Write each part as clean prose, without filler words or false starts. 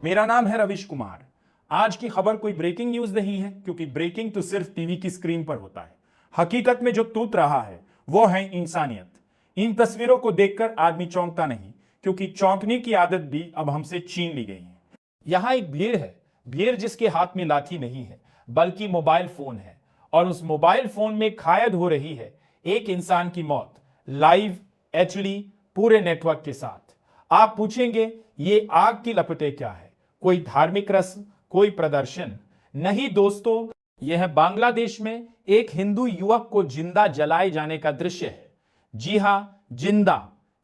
मेरा नाम है रविश कुमार। आज की खबर कोई ब्रेकिंग न्यूज नहीं है, क्योंकि ब्रेकिंग तो सिर्फ टीवी की स्क्रीन पर होता है। हकीकत में जो तूत रहा है वो है इंसानियत। इन तस्वीरों को देखकर आदमी चौंकता नहीं, क्योंकि चौंकने की आदत भी अब हमसे छीन ली गई है। यहाँ एक भेड़ है, भेड़ जिसके हाथ में लाठी नहीं है बल्कि मोबाइल फोन है, और उस मोबाइल फोन में कायद हो रही है एक इंसान की मौत, लाइव, एचडी, पूरे नेटवर्क के साथ। आप पूछेंगे ये आग की लपटें क्या है? कोई धार्मिक रस्म, कोई प्रदर्शन? नहीं दोस्तों, यह बांग्लादेश में एक हिंदू युवक को जिंदा जलाए जाने का दृश्य है। जी हां, जिंदा।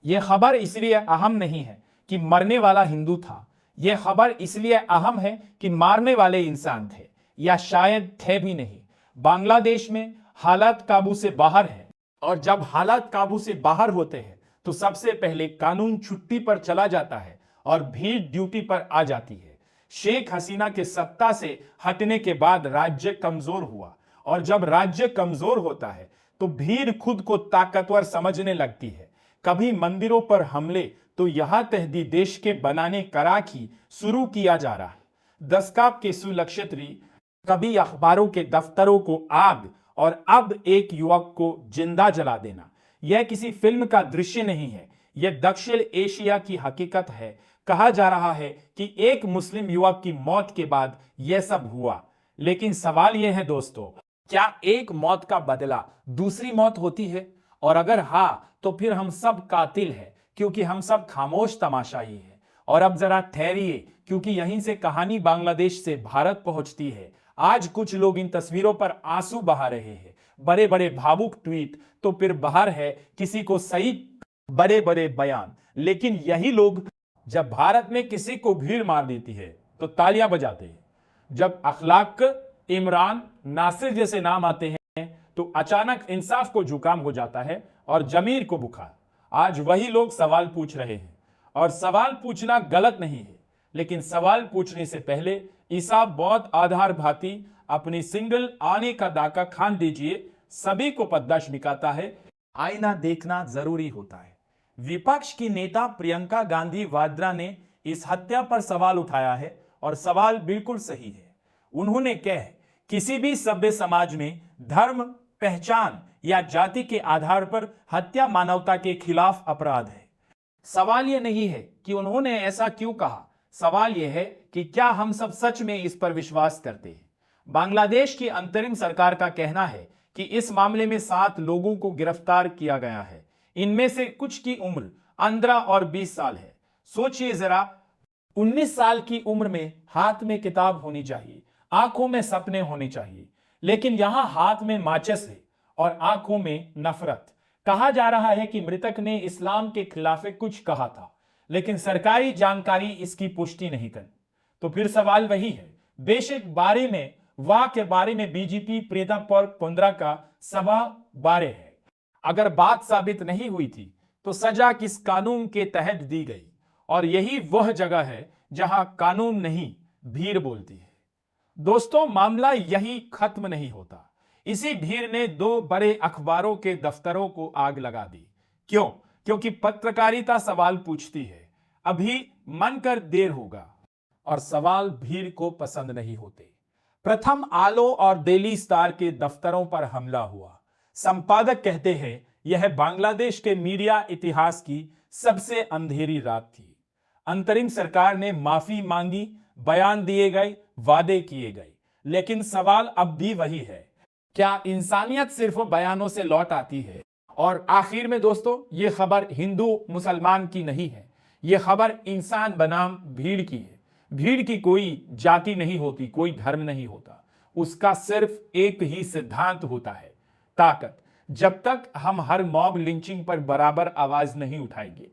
यह खबर इसलिए अहम नहीं है कि मरने वाला हिंदू था, यह खबर इसलिए अहम है कि मारने वाले इंसान थे, या शायद थे भी नहीं। बांग्लादेश में हालात काबू से बाहर है, और जब हालात काबू से बाहर होते हैं तो सबसे पहले कानून छुट्टी पर चला जाता है और भीड़ ड्यूटी पर आ जाती है। शेख हसीना के सत्ता से हटने के बाद राज्य कमजोर हुआ, और जब राज्य कमजोर होता है तो भीड़ खुद को ताकतवर समझने लगती है। कभी मंदिरों पर हमले, तो यहां तहदी देश के बनाने कराखी शुरू किया जा रहा है। दस्काप के सुलक्षत्री, कभी अखबारों के दफ्तरों को आग, और अब एक युवक को जिंदा जला देना। यह किसी फिल्म का दृश्य नहीं है, यह दक्षिण एशिया की हकीकत है। कहा जा रहा है कि एक मुस्लिम युवक की मौत के बाद यह सब हुआ। लेकिन सवाल यह है दोस्तों, क्या एक मौत का बदला दूसरी मौत होती है? और अगर हां, तो फिर हम सब कातिल हैं, क्योंकि हम सब खामोश तमाशाई हैं। और अब जरा ठहरिए, क्योंकि यहीं से कहानी बांग्लादेश से भारत पहुंचती है। आज कुछ लोग इन तस्वीरों पर आंसू बहा रहे हैं, बड़े बड़े भावुक ट्वीट, तो फिर बाहर है किसी को सही बड़े बड़े बयान। लेकिन यही लोग जब भारत में किसी को भीड़ मार देती है तो तालियां बजाते हैं। जब अखलाक, इमरान, नासिर जैसे नाम आते हैं तो अचानक इंसाफ को जुकाम हो जाता है और जमीर को बुखार। आज वही लोग सवाल पूछ रहे हैं, और सवाल पूछना गलत नहीं है, लेकिन सवाल पूछने से पहले ईसा बहुत आधार भाती अपनी सिंगल आने का दाका खान दीजिए। सभी को पद्दाश निकाता है, आईना देखना जरूरी होता है। विपक्ष की नेता प्रियंका गांधी वाड्रा ने इस हत्या पर सवाल उठाया है, और सवाल बिल्कुल सही है। उन्होंने कहा, किसी भी सभ्य समाज में धर्म, पहचान या जाति के आधार पर हत्या मानवता के खिलाफ अपराध है। सवाल यह नहीं है कि उन्होंने ऐसा क्यों कहा, सवाल यह है कि क्या हम सब सच में इस पर विश्वास करते हैं। बांग्लादेश की अंतरिम सरकार का कहना है कि इस मामले में 7 लोगों को गिरफ्तार किया गया है। इनमें से कुछ की उम्र 15 और 20 साल है। सोचिए जरा, 19 साल की उम्र में हाथ में किताब होनी चाहिए, आंखों में सपने होने चाहिए, लेकिन यहां हाथ में माचिस है और आंखों में नफरत। कहा जा रहा है कि मृतक ने इस्लाम के खिलाफ कुछ कहा था, लेकिन सरकारी जानकारी इसकी पुष्टि नहीं कर। तो फिर सवाल वही है, बेशक बारे में वाह के बारे में बीजेपी प्रियंका पोंद्रा का सवा बारे है। अगर बात साबित नहीं हुई थी तो सजा किस कानून के तहत दी गई? और यही वह जगह है जहां कानून नहीं, भीड़ बोलती है। दोस्तों, मामला यही खत्म नहीं होता। इसी भीड़ ने 2 बड़े अखबारों के दफ्तरों को आग लगा दी। क्यों? क्योंकि पत्रकारिता सवाल पूछती है, अभी मन कर देर होगा, और सवाल भीड़ को पसंद नहीं होते। प्रथम आलो और डेली स्टार के दफ्तरों पर हमला हुआ। संपादक कहते हैं, यह बांग्लादेश के मीडिया इतिहास की सबसे अंधेरी रात थी। अंतरिम सरकार ने माफी मांगी, बयान दिए गए, वादे किए गए, लेकिन सवाल अब भी वही है, क्या इंसानियत सिर्फ बयानों से लौट आती है? और आखिर में दोस्तों, यह खबर हिंदू मुसलमान की नहीं है, यह खबर इंसान बनाम भीड़ की है। भीड़ की कोई जाति नहीं होती, कोई धर्म नहीं होता, उसका सिर्फ एक ही सिद्धांत होता है, ताकत। जब तक हम हर मॉब लिंचिंग पर बराबर आवाज नहीं उठाएंगे,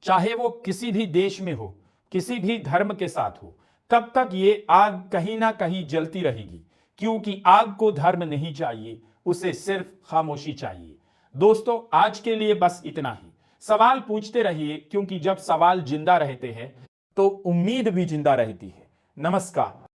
चाहे वो किसी भी देश में हो, किसी भी धर्म के साथ हो, तब तक ये आग कहीं ना कहीं जलती रहेगी। क्योंकि आग को धर्म नहीं चाहिए, उसे सिर्फ खामोशी चाहिए। दोस्तों, आज के लिए बस इतना ही। सवाल पूछते रहिए, क्योंकि जब सवाल जिंदा रहते हैं तो उम्मीद भी जिंदा रहती है। नमस्कार।